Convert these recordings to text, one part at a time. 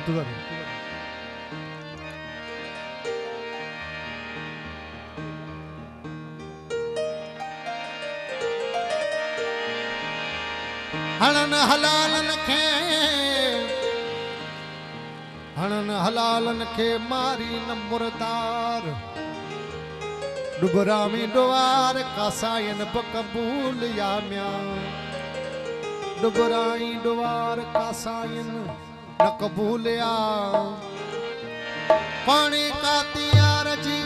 हणन हलालन खे हणन हलालन खे मारी न मुर्दार डुबरामी डुवार कासायन बकबूल या म्या डुबराई डुवार कासायन न कबूल या पानी का तियार जी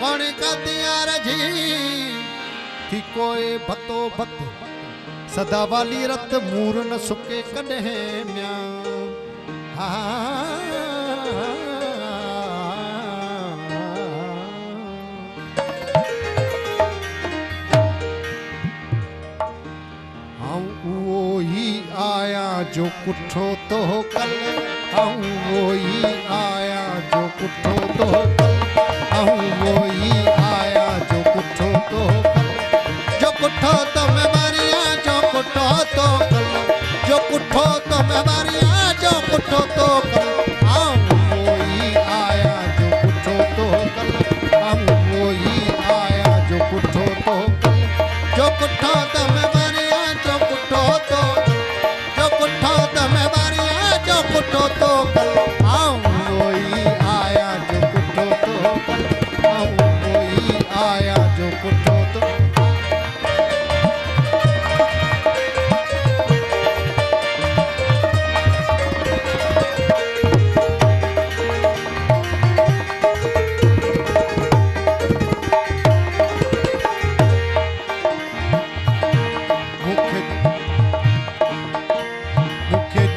पानी का तियार जी थी कोई भतो भत सदा वाली रत मूर न सुके कॾहिं म्या वो ही आया जो कुठो तो कल वो ही आया जो कुठो तो कल वो ही आया जो कुठो तो कल जो कुठो तो मैं मारिया जो कुठो तो कल जो कुठो तो मैं मारिया जो कुठो तो कल वो ही आया जो कुठो तो कल वो ही आया जो कुठो तो कल जो कुठो तो मैं मारिया जो कुठो तो कल जो कुठो तो मैं मारिया जो कुठो तो कल वो ही आया जो कुठो तो कल वो ही आया जो कुठो तो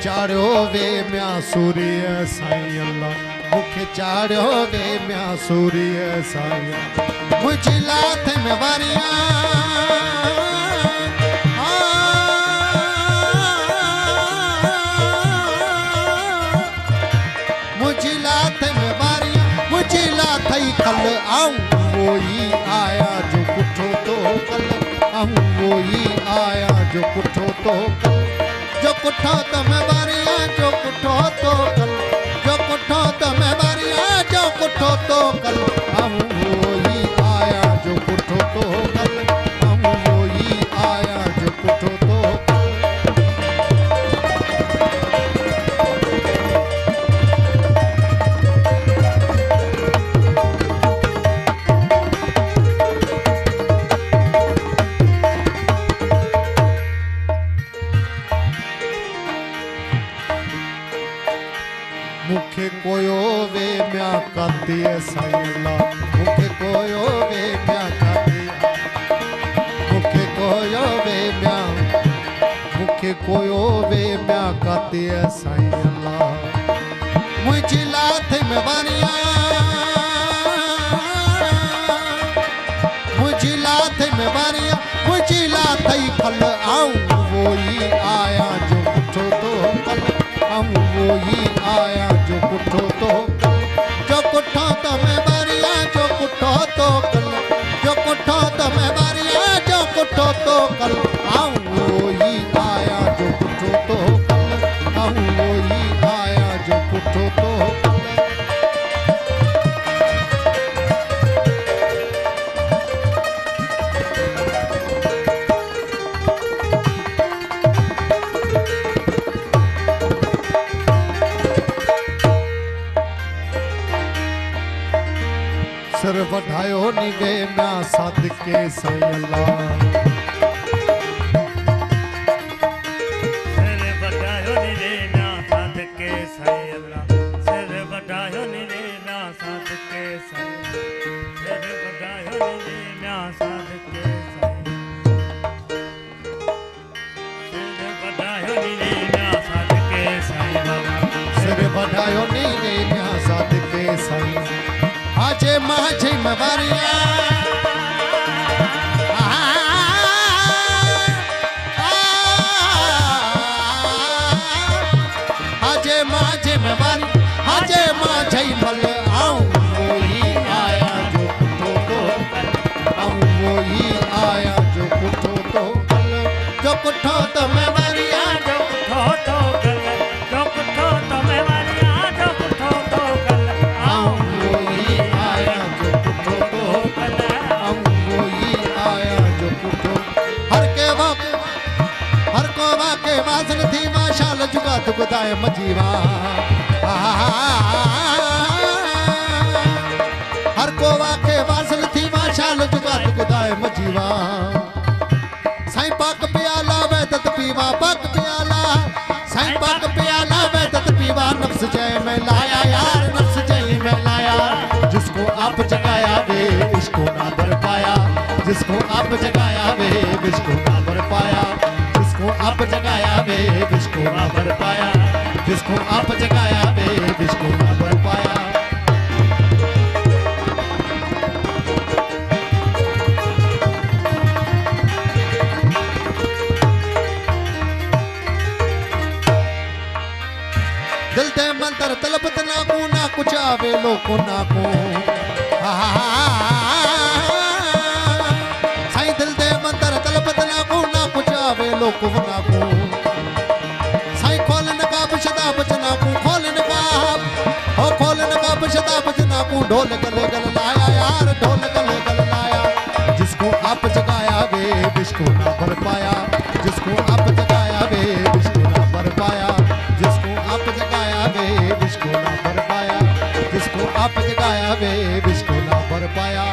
चाड़ो वे म्या सूर्य साईं अल्लाह मुखे चाड़ो वे म्या सूर्य साईं मुझी लाथ में वारिया मुझी लाथ में वारिया मुझी लाथ ही कल आऊं वो ही आया जो कुठो तो कल आऊं वो ही आया जो कुठो तो कल जो कुठो तो मैं बारिया जो कुठो तो कल जो कुठो तो मैं बारिया जो कुठो तो कल हम वो ही आया जो कुठो तो कल हम वो ही आया जो कुठो तो कल मुखे कोयो वे म्या काती साईं अल्लाह मुखे कोयो वे म्या काती मुखे कोयो वे म्या मुखे कोयो वे म्या काती साईं अल्लाह मुझी लाथ में वारिया मुझी लाथ में वारिया मुझी लाथ ही कल आऊं वो ही आया जो कुठो तो कल हम वो ही आया जो कुठो तो कल जो कुठो तो मैं बारिया जो कुठो तो कल जो कुठो तो मैं बारिया जो कुठो तो कल हम वो ही आया जो कुठो तो कल हम वो ही आया जो कुठो तो कल सर वधायो निगे म्या सादके साईं अल्लाह सर वधायो निगे म्या सादके साईं अल्लाह सर वधायो निगे म्या सादके साईं सर वधायो निगे म्या सादके साईं सर वधायो निगे म्या सादके साईं बाबा सर वधायो निगे म्या सादके साईं आजे माझे मवारिया आजे माझे मवारी आजे माझे मल आऊं वो ही वासन थी मां शाल जुगात गुदाए मजीवा हर को वाके वासन थी मां शाल जुगात गुदाए मजीवा साईं पाक प्याला वैदत पीवा पाक प्याला साईं पाक प्याला वैदत पीवा नफ्स जय में लाया यार नफ्स जय में लाया जिसको आप जगाया वे इसको ना बर पाया जिसको आप जगाया वे इसको ना बर पाया जिसको आप जगाया वे इसको ना बर पाया जिसको आप जगाया वे इसको ना बर पाया दिल दे मंतर तलबत ना कुछ आवे लोको ना को साईं दिल दे मंतर तलबत ना कुछ आवे लोको ना को साईं खोल नकाब शताब जना को खोल नकाब हो खोल नकाब शताब जना को ढोल गले गल लाया यार ढोल गले गल लाया जिसको आप जगाया वे बिस्को ना भर पाया जिसको आप जगाया वे बिस्को ना भर पाया जिसको आप जगाया वे बिस्को ना भर पाया जिसको आप जगाया वे बिस्को ना भर पाया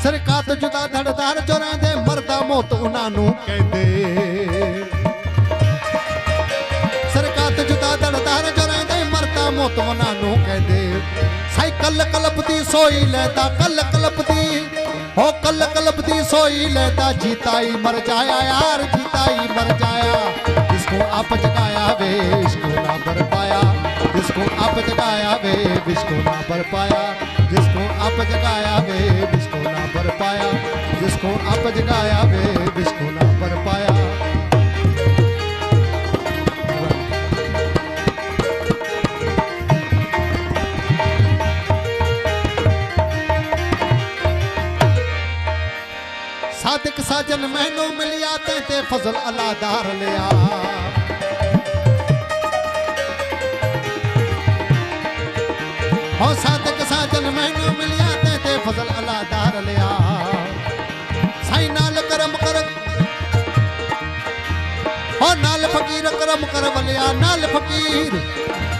सरकार तो जुदा धड़दार चोरा दे मरदा मौत उन्हां कहते सरकार तो जुदा धड़दार चोरा दे मरदा मौत उन्हां कहते साई कल कलपदी सोई लेता कल कलपदी हो कल कलपदी सोई लेता जीता ही मर जाया यार जीता ही मर जाया जिसको आप जगाया वे इसको ना बर पाया जिसको आप जगाया वे इसको ना बर पाया जिसको आप जगाया वे इसको ना बर पाया जिसको आप जगाया वे इसको ना बर पाया सादिक साजन मैनू मिलिया ते फजल अलादार लिया हो सादिक साजन मैनू मिलिया ते फजल अलादार लिया साईं नाल करम कर हो नाल फकीर करम कर वलिया नाल फकीर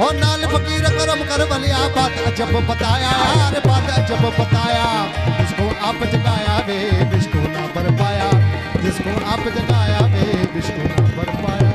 हो नाल फकीर करम कर वलिया बात अजब बताया यार बात अजब बताया जिसको आप जगाया वे बिस्को ना बर पाया जिसको आप जगाया वे बिस्को ना बर पाया